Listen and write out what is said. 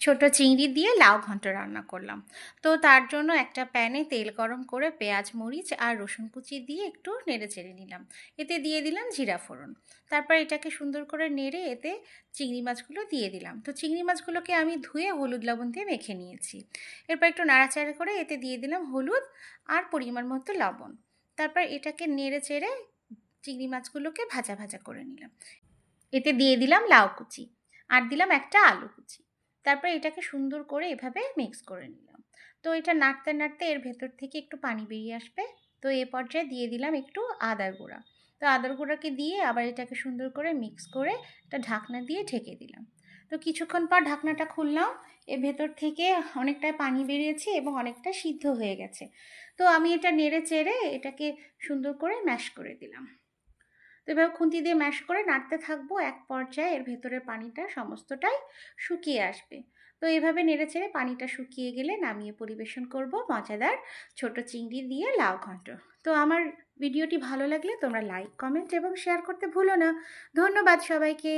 ছোট চিংড়ি দিয়ে লাউ ঘন্ট রান্না করলাম। তো তার জন্য একটা প্যানে তেল গরম করে পেঁয়াজ মরিচ আর রসুন কুচি দিয়ে একটু নেড়ে চেড়ে নিলাম। এতে দিয়ে দিলাম জিরা ফোড়ন। তারপর এটাকে সুন্দর করে নেড়ে এতে চিংড়ি মাছগুলো দিয়ে দিলাম। তো চিংড়ি মাছগুলোকে আমি ধুয়ে হলুদ লবণ দিয়ে মেখে নিয়েছি। এরপর একটু নাড়াচাড়া করে এতে দিয়ে দিলাম হলুদ আর পরিমাণ মতো লবণ। তারপর এটাকে নেড়ে চেড়ে চিংড়ি মাছগুলোকে ভাজা ভাজা করে নিলাম। এতে দিয়ে দিলাম লাউ কুচি আর দিলাম একটা আলু কুচি। তারপর এটাকে সুন্দর করে এভাবে মিক্স করে নিলাম। তো এটা নাড়তে নাড়তে এর ভেতর থেকে একটু পানি বেরিয়ে আসবে। তো এ পর্যায়ে দিয়ে দিলাম একটু আদার গুঁড়া। তো আদার গুঁড়াকে দিয়ে আবার এটাকে সুন্দর করে মিক্স করে একটা ঢাকনা দিয়ে ঢেকে দিলাম। তো কিছুক্ষণ পর ঢাকনাটা খুললাম। এর ভেতর থেকে অনেকটাই পানি বেরিয়েছে এবং অনেকটা সিদ্ধ হয়ে গেছে। তো আমি এটা নেড়ে চেড়ে এটাকে সুন্দর করে ম্যাশ করে দিলাম। তো এভাবে খুন্তি দিয়ে ম্যাশ করে নাড়তে থাকবো। এক পর্যায়ে এর ভেতরের পানিটা সমস্তটাই শুকিয়ে আসবে। তো এভাবে নেড়েচেড়ে পানিটা শুকিয়ে গেলে নামিয়ে পরিবেশন করব মজাদার ছোট চিংড়ি দিয়ে লাউ ঘন্ট। তো আমার ভিডিওটি ভালো লাগলে তোমরা লাইক কমেন্ট এবং শেয়ার করতে ভুলো না। ধন্যবাদ সবাইকে।